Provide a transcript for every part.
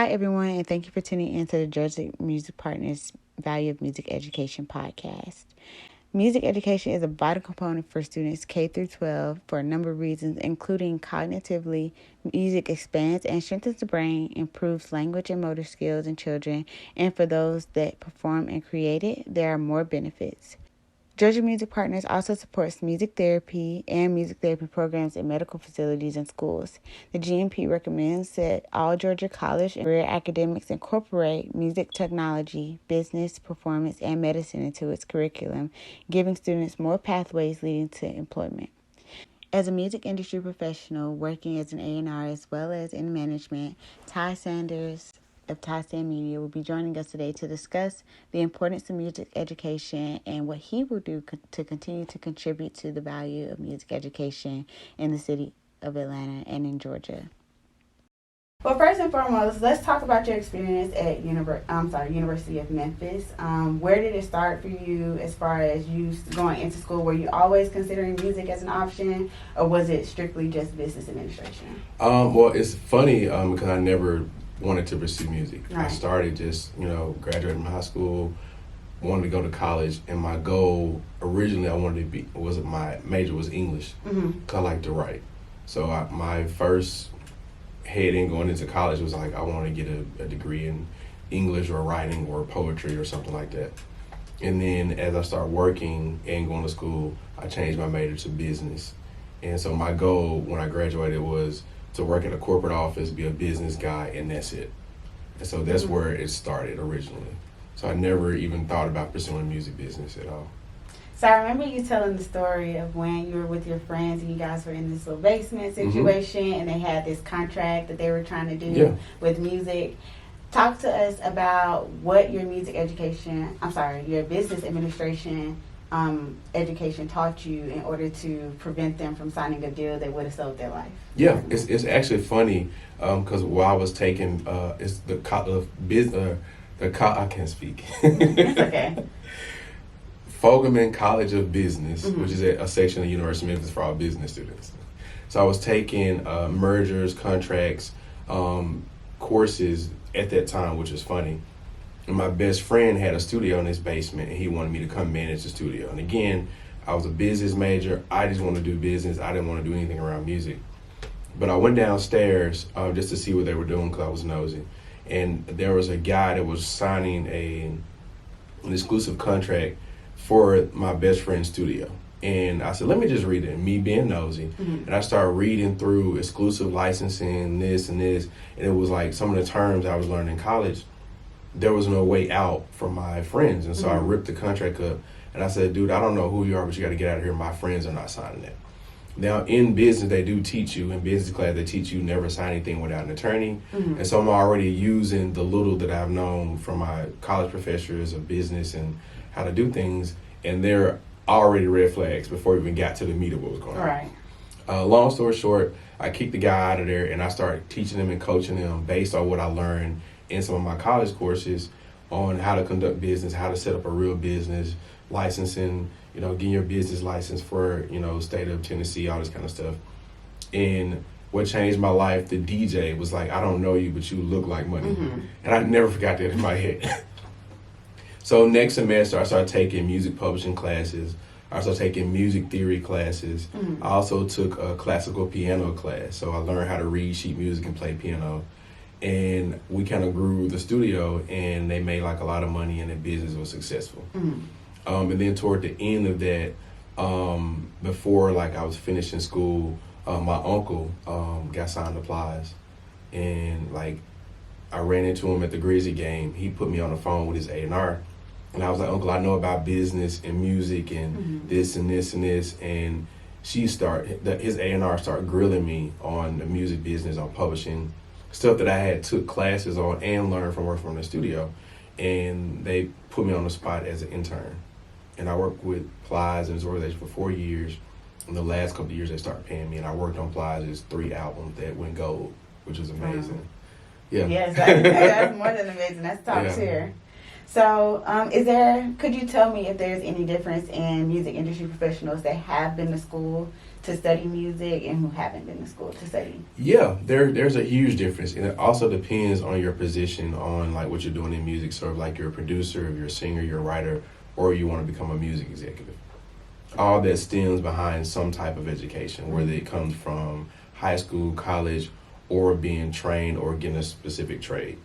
Hi, everyone, and thank you for tuning in to the Georgia Music Partners Value of Music Education podcast. Music education is a vital component for students K through 12 for a number of reasons, including cognitively, music expands and strengthens the brain, improves language and motor skills in children, and for those that perform and create it, there are more benefits. Georgia Music Partners also supports music therapy and music therapy programs in medical facilities and schools. The GMP recommends that all Georgia college and career academics incorporate music technology, business, performance, and medicine into its curriculum, giving students more pathways leading to employment. As a music industry professional working as an A&R as well as in management, TySanders of TySand Media will be joining us today to discuss the importance of music education and what he will do to continue to contribute to the value of music education in the city of Atlanta and in Georgia. Well, first and foremost, let's talk about your experience at University of Memphis. Where did it start for you as far as you going into school? Were you always considering music as an option, or was it strictly just business administration? Well, it's funny because I never wanted to pursue music. Right. I started just, graduating from high school, wanted to go to college, and my goal originally my major was English, because I like to write. So my first heading going into college was like, I want to get a degree in English or writing or poetry or something like that. And then as I started working and going to school, I changed my major to business. And so my goal when I graduated was to work in a corporate office, be a business guy, and that's it. And so that's where it started originally. So I never even thought about pursuing music business at all. So I remember you telling the story of when you were with your friends and you guys were in this little basement situation and they had this contract that they were trying to do with music. Talk to us about what your your business administration education taught you in order to prevent them from signing a deal that would have saved their life. Yeah, it's actually funny because while I was taking I can't speak. It's okay. Fogelman College of Business, which is a section of the University of Memphis for all business students. So I was taking mergers, contracts, courses at that time, which was funny. And my best friend had a studio in his basement, and he wanted me to come manage the studio. And again, I was a business major. I just wanted to do business. I didn't want to do anything around music. But I went downstairs just to see what they were doing because I was nosy. And there was a guy that was signing an exclusive contract for my best friend's studio. And I said, let me just read it, me being nosy. And I started reading through exclusive licensing, this and this. And it was like some of the terms I was learning in college, there was no way out for my friends. And so I ripped the contract up and I said, dude, I don't know who you are, but you got to get out of here. My friends are not signing it. Now, in business, they do teach you, in business class, they teach you never sign anything without an attorney. And so I'm already using the little that I've known from my college professors of business and how to do things, and they're already red flags before we even got to the meat of what was going on. Right. Long story short, I kicked the guy out of there, and I started teaching them and coaching them based on what I learned in some of my college courses on how to conduct business, how to set up a real business, licensing, getting your business license for, state of Tennessee, all this kind of stuff. And what changed my life, the DJ was like, I don't know you, but you look like money. And I never forgot that in my head. So next semester, I started taking music publishing classes. I started taking music theory classes. I also took a classical piano class. So I learned how to read sheet music and play piano. And we kind of grew the studio, and they made like a lot of money, and the business was successful. And then toward the end of that, before like I was finishing school, my uncle got signed to Plies. And like I ran into him at the Grizzly game. He put me on the phone with his A&R. And I was like, Uncle, I know about business and music and this and this and this. And his A&R started grilling me on the music business, on publishing, stuff that I had took classes on and learned from working from the studio. And they put me on the spot as an intern. And I worked with Plies and his organization for 4 years. In the last couple of years, they started paying me. And I worked on Plies' 3 albums that went gold, which was amazing. Yeah. Yes, that's more than amazing. That's top tier. So, could you tell me if there's any difference in music industry professionals that have been to school to study music and who haven't been to school to study? Yeah, there's a huge difference, and it also depends on your position, on like what you're doing in music. So, if like you're a producer, if you're a singer, you're a writer, or you want to become a music executive. All that stems behind some type of education, whether it comes from high school, college, or being trained or getting a specific trade.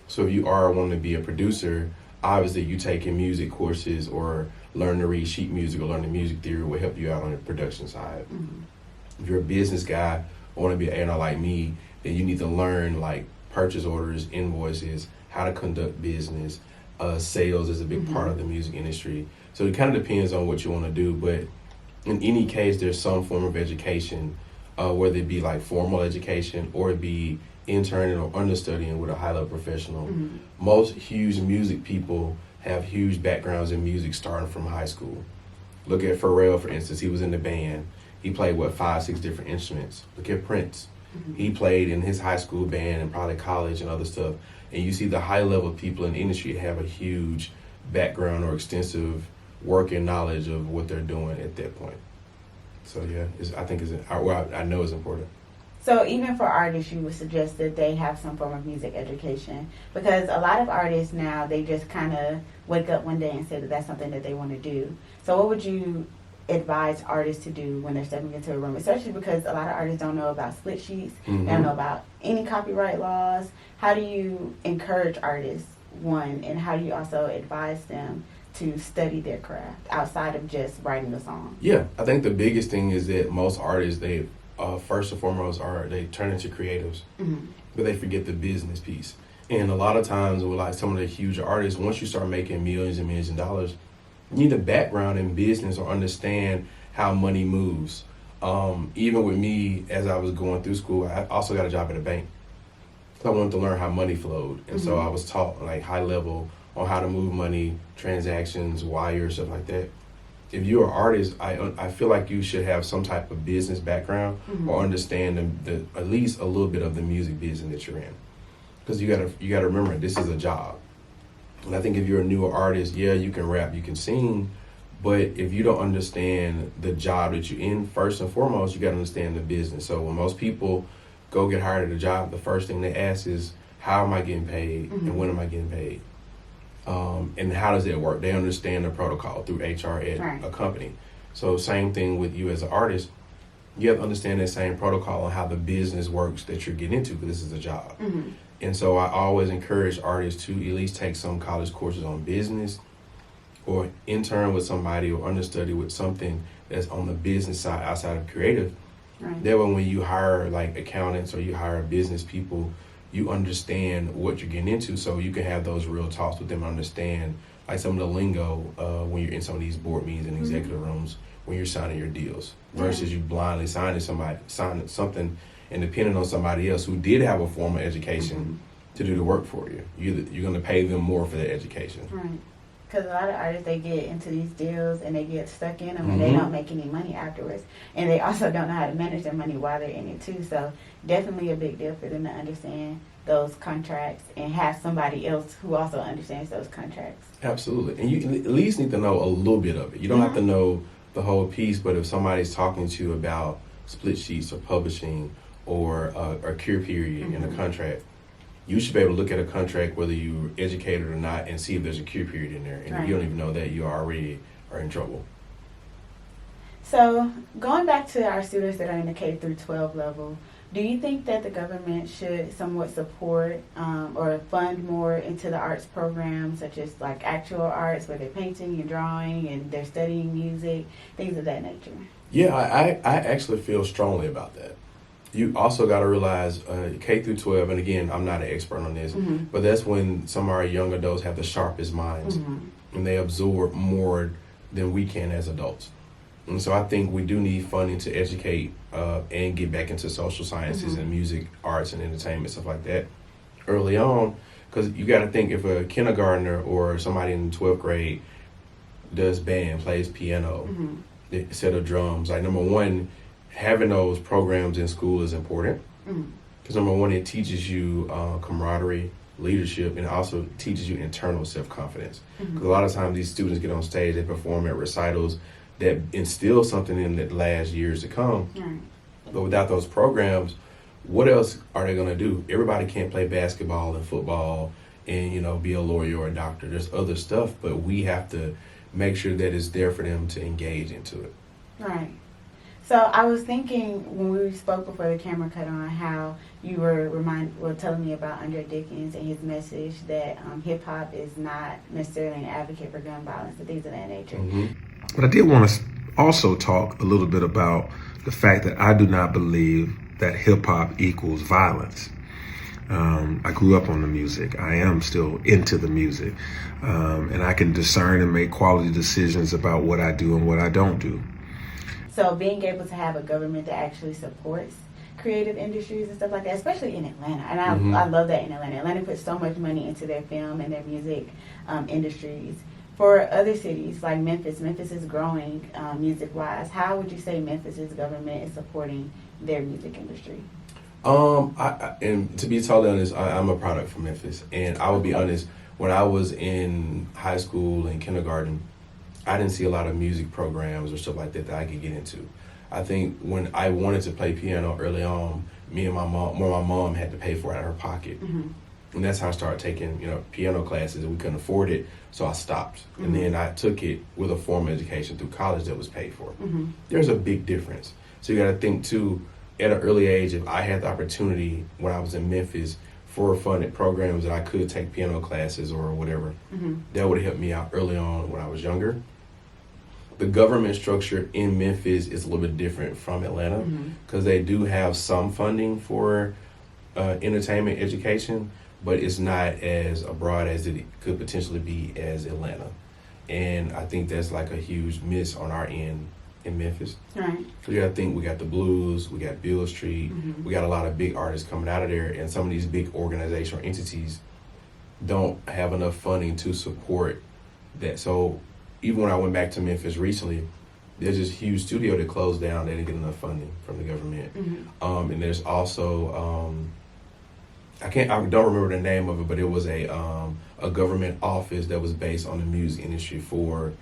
So, if you are wanting to be a producer, obviously you taking music courses or learn to read sheet music or learn the music theory will help you out on the production side. Mm-hmm. If you're a business guy or want to be an A&R like me, then you need to learn like purchase orders, invoices, how to conduct business. Sales is a big part of the music industry. So it kind of depends on what you want to do. But in any case, there's some form of education, whether it be like formal education or it be interning or understudying with a high-level professional. Mm-hmm. Most huge music people have huge backgrounds in music starting from high school. Look at Pharrell, for instance. He was in the band. He played, 5, 6 different instruments. Look at Prince. Mm-hmm. He played in his high school band and probably college and other stuff. And you see the high-level people in the industry have a huge background or extensive working knowledge of what they're doing at that point. So, yeah, I know it's important. So even for artists, you would suggest that they have some form of music education, because a lot of artists now, they just kind of wake up one day and say that that's something that they want to do. So what would you advise artists to do when they're stepping into a room, especially because a lot of artists don't know about split sheets, Mm-hmm. they don't know about any copyright laws. How do you encourage artists, one, and how do you also advise them to study their craft outside of just writing the song? Yeah, I think the biggest thing is that most artists, they first and foremost they turn into creatives, Mm-hmm. but they forget the business piece. And a lot of times with like some of the huge artists, once you start making millions and millions of dollars, you need a background in business or understand how money moves. Even with me, as I was going through school, I also got a job at a bank. So I wanted to learn how money flowed. And so I was taught like high level on how to move money, transactions, wires, stuff like that. If you're an artist, I feel like you should have some type of business background or understand the at least a little bit of the music business that you're in. Because you gotta remember, this is a job. And I think if you're a newer artist, yeah, you can rap, you can sing, but if you don't understand the job that you're in, first and foremost, you gotta understand the business. So when most people go get hired at a job, the first thing they ask is, how am I getting paid and when am I getting paid? And how does that work? They understand the protocol through HR at a company. So same thing with you as an artist. You have to understand that same protocol and how the business works that you're getting into, because this is a job. Mm-hmm. And so I always encourage artists to at least take some college courses on business or intern with somebody or understudy with something that's on the business side outside of creative. Right. That way when you hire like accountants or you hire business people, you understand what you're getting into, so you can have those real talks with them and understand like some of the lingo when you're in some of these board meetings and executive rooms when you're signing your deals versus you blindly signing something and depending on somebody else who did have a formal education to do the work for you. You're going to pay them more for their education. Right. Because a lot of artists, they get into these deals and they get stuck in them and they don't make any money afterwards. And they also don't know how to manage their money while they're in it too. So definitely a big deal for them to understand those contracts and have somebody else who also understands those contracts. Absolutely. And you at least need to know a little bit of it. You don't have to know the whole piece, but if somebody's talking to you about split sheets or publishing or a cure period in a contract, you should be able to look at a contract, whether you're educated or not, and see if there's a cure period in there. And if you don't even know that, you already are in trouble. So going back to our students that are in the K through 12 level, do you think that the government should somewhat support or fund more into the arts programs, such as like actual arts where they're painting and drawing and they're studying music, things of that nature? Yeah, I actually feel strongly about that. You also got to realize K through 12, and again, I'm not an expert on this, but that's when some of our young adults have the sharpest minds and they absorb more than we can as adults. And so I think we do need funding to educate and get back into social sciences and music, arts, and entertainment, stuff like that early on. Because you got to think, if a kindergartner or somebody in the 12th grade does band, plays piano, set of drums, like number one, having those programs in school is important. Because number one, it teaches you camaraderie, leadership, and also teaches you internal self-confidence. Because a lot of times these students get on stage, they perform at recitals, that instill something in the last years to come. Right. But without those programs, what else are they going to do? Everybody can't play basketball and football and, you know, be a lawyer or a doctor. There's other stuff, but we have to make sure that it's there for them to engage into it. Right. So I was thinking when we spoke before the camera cut on how you were telling me about Andre Dickens and his message that hip hop is not necessarily an advocate for gun violence and things of that nature. Mm-hmm. But I did want to also talk a little bit about the fact that I do not believe that hip hop equals violence. I grew up on the music. I am still into the music. And I can discern and make quality decisions about what I do and what I don't do. So being able to have a government that actually supports creative industries and stuff like that, especially in Atlanta. And I love that in Atlanta. Atlanta puts so much money into their film and their music industries. For other cities like Memphis is growing music-wise. How would you say Memphis's government is supporting their music industry? And to be totally honest, I'm a product from Memphis. And I will be honest, when I was in high school and kindergarten, I didn't see a lot of music programs or stuff like that I could get into. I think when I wanted to play piano early on, my mom had to pay for it out of her pocket. Mm-hmm. And that's how I started taking, piano classes, and we couldn't afford it, so I stopped. Mm-hmm. And then I took it with a formal education through college that was paid for. Mm-hmm. There's a big difference. So you got to think too, at an early age, if I had the opportunity when I was in Memphis for funded programs that I could take piano classes or whatever, that would have helped me out early on when I was younger. The government structure in Memphis is a little bit different from Atlanta because they do have some funding for entertainment education, but it's not as broad as it could potentially be as Atlanta. And I think that's like a huge miss on our end in Memphis. Right. Because you got to think, we got the Blues, we got Beale Street, we got a lot of big artists coming out of there, and some of these big organizational entities don't have enough funding to support that. So even when I went back to Memphis recently, there's this huge studio that closed down. They didn't get enough funding from the government. And there's also, I don't remember the name of it, but it was a government office that was based on the music industry for,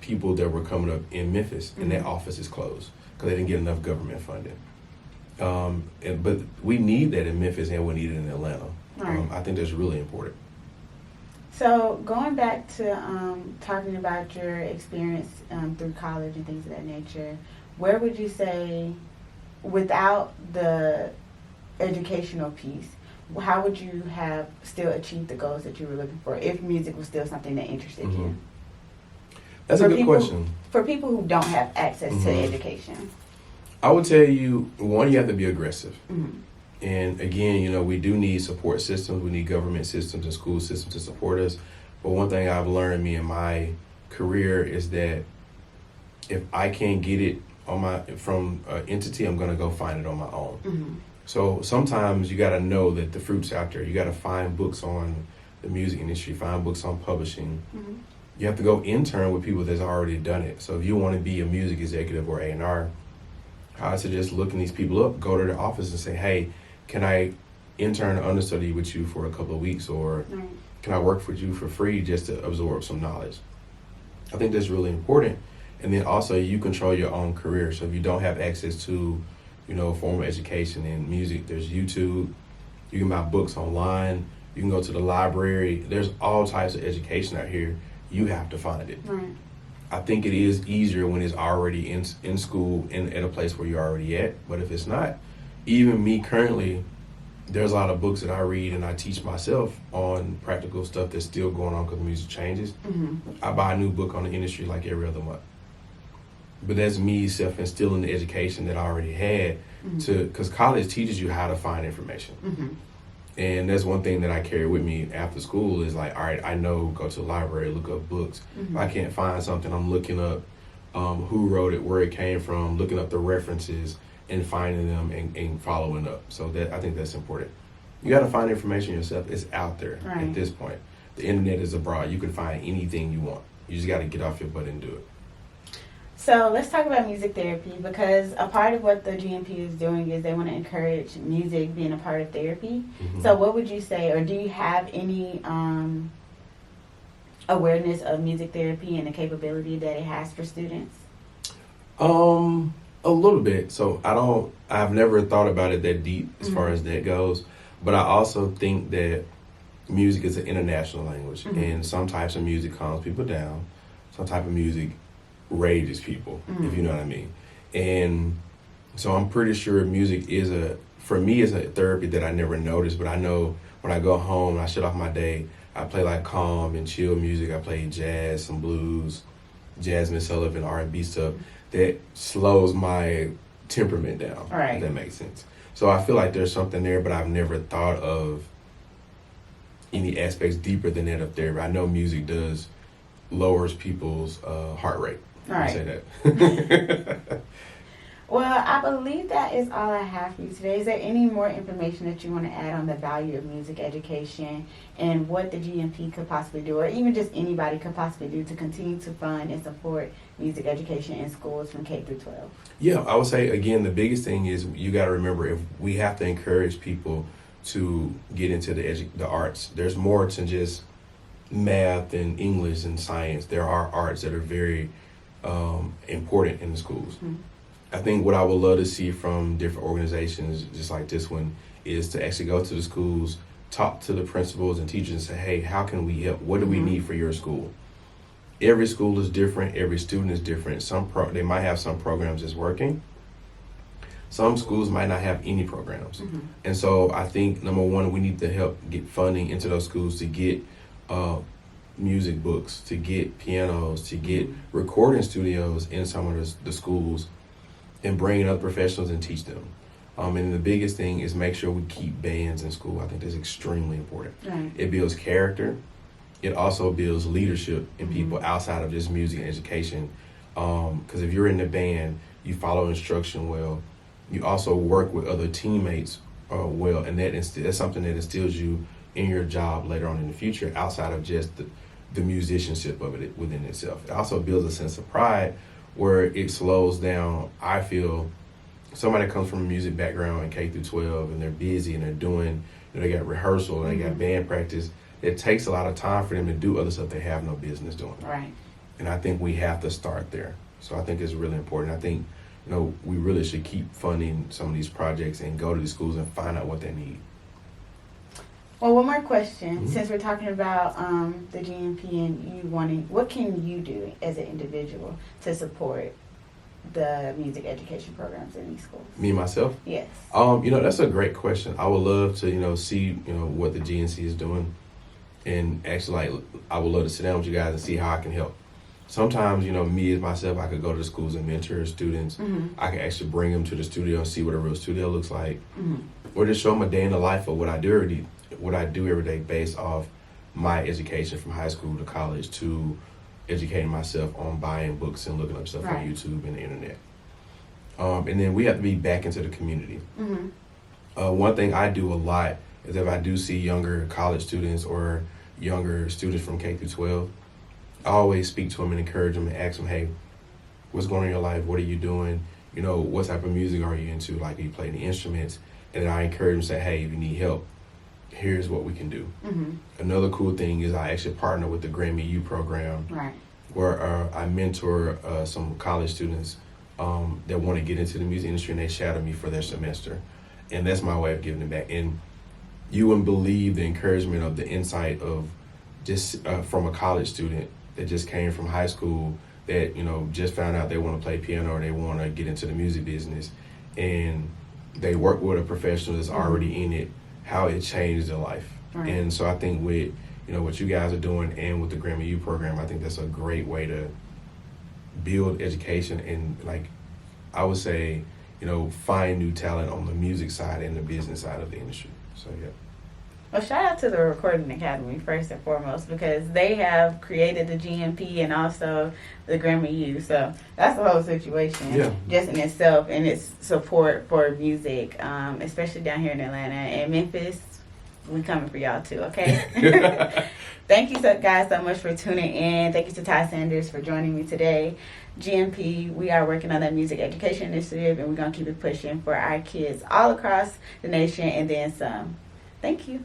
people that were coming up in Memphis, and that office is closed because they didn't get enough government funding. But we need that in Memphis, and we need it in Atlanta. Right. I think that's really important. So going back to talking about your experience through college and things of that nature, where would you say, without the educational piece, how would you have still achieved the goals that you were looking for if music was still something that interested you? That's a good question. For people who don't have access to education. I would tell you, one, you have to be aggressive. And again, we do need support systems. We need government systems and school systems to support us. But one thing I've learned in my career is that if I can't get it from an entity, I'm going to go find it on my own. So sometimes you got to know that the fruit's out there. You got to find books on the music industry, find books on publishing. You have to go intern with people that's already done it. So if you want to be a music executive or A&R, I suggest looking these people up, go to their office and say, hey, can I intern or understudy with you for a couple of weeks, or can I work for you for free just to absorb some knowledge? I think that's really important. And then also you control your own career. So if you don't have access to, formal education in music, there's YouTube. You can buy books online. You can go to the library. There's all types of education out here. You have to find it. Right. I think it is easier when it's already in school and at a place where you're already at. But if it's not, even me currently, there's a lot of books that I read and I teach myself on practical stuff that's still going on because music changes. I buy a new book on the industry like every other month. But that's me self-instilling the education that I already had because college teaches you how to find information. And that's one thing that I carry with me after school is like, all right, I know, go to the library, look up books. If I can't find something, I'm looking up who wrote it, where it came from, looking up the references and finding them and following up. So I think that's important. You got to find information yourself. It's out there at this point. The internet is abroad. You can find anything you want. You just got to get off your butt and do it. So let's talk about music therapy, because a part of what the GMP is doing is they want to encourage music being a part of therapy. So what would you say, or do you have any awareness of music therapy and the capability that it has for students? A little bit. So I've never thought about it that deep as far as that goes. But I also think that music is an international language, and some types of music calms people down. Some type of music rages people, if you know what I mean. And so I'm pretty sure music for me, is a therapy that I never noticed, but I know when I go home and I shut off my day, I play like calm and chill music. I play jazz, some blues, Jasmine Sullivan, R&B stuff that slows my temperament down. Right. If that makes sense. So I feel like there's something there, but I've never thought of any aspects deeper than that of therapy. I know music lowers people's heart rate. All right. I say that. Well, I believe that is all I have for you today. Is there any more information that you want to add on the value of music education and what the GMP could possibly do, or even just anybody could possibly do to continue to fund and support music education in schools from K through 12? Yeah, I would say, again, the biggest thing is you got to remember, if we have to encourage people to get into the arts. There's more than just math and English and science. There are arts that are very important in the schools. I think what I would love to see from different organizations, just like this one, is to actually go to the schools, talk to the principals and teachers and say, hey, how can we help? What do we need for your school? Every school is different. Every student is different. They might have some programs that's working. Some schools might not have any programs. And so I think, number one, we need to help get funding into those schools to get music books, to get pianos, to get recording studios in some of the schools, and bring in other professionals and teach them. And the biggest thing is make sure we keep bands in school. I think that's extremely important. Right. It builds character. It also builds leadership in people outside of just music and education. Because if you're in the band, you follow instruction well. You also work with other teammates well, and that's something that instills you in your job later on in the future, outside of just the musicianship of it within itself. It also builds a sense of pride, where it slows down. I feel somebody comes from a music background in K through 12 and they're busy and they're doing, they got rehearsal and they got band practice. It takes a lot of time for them to do other stuff they have no business doing. Right. And I think we have to start there. So I think it's really important. I think, we really should keep funding some of these projects and go to the schools and find out what they need. Well, one more question. Since we're talking about the GMP and you wanting, what can you do as an individual to support the music education programs in these schools? Me, myself? Yes. That's a great question. I would love to, see, what the GNC is doing. And actually, I would love to sit down with you guys and see how I can help. Sometimes, me as myself, I could go to the schools and mentor students. I could actually bring them to the studio and see what a real studio looks like. Or just show them a day in the life of what I do every day based off my education from high school to college to educating myself on buying books and looking up stuff on YouTube and the internet. And then we have to be back into the community. One thing I do a lot is if I do see younger college students or younger students from K through 12, I always speak to them and encourage them and ask them, hey, what's going on in your life? What are you doing? What type of music are you into? Like, are you playing the instruments? And then I encourage them and say, hey, if you need help, here's what we can do. Another cool thing is I actually partner with the Grammy U program, where I mentor some college students that want to get into the music industry, and they shadow me for their semester. And that's my way of giving it back. And you wouldn't believe the encouragement of the insight of just from a college student that just came from high school that, just found out they want to play piano or they want to get into the music business. And they work with a professional that's already in it, how it changed their life. And so I think with, what you guys are doing and with the Grammy U program, I think that's a great way to build education and, like, I would say, find new talent on the music side and the business side of the industry. So, yeah. Well, shout out to the Recording Academy, first and foremost, because they have created the GMP and also the Grammy U. So that's the whole situation just in itself, and its support for music, especially down here in Atlanta and Memphis. We coming for y'all too, okay? Thank you guys so much for tuning in. Thank you to TySanders for joining me today. GMP, we are working on that music education initiative, and we're going to keep it pushing for our kids all across the nation and then some. Thank you.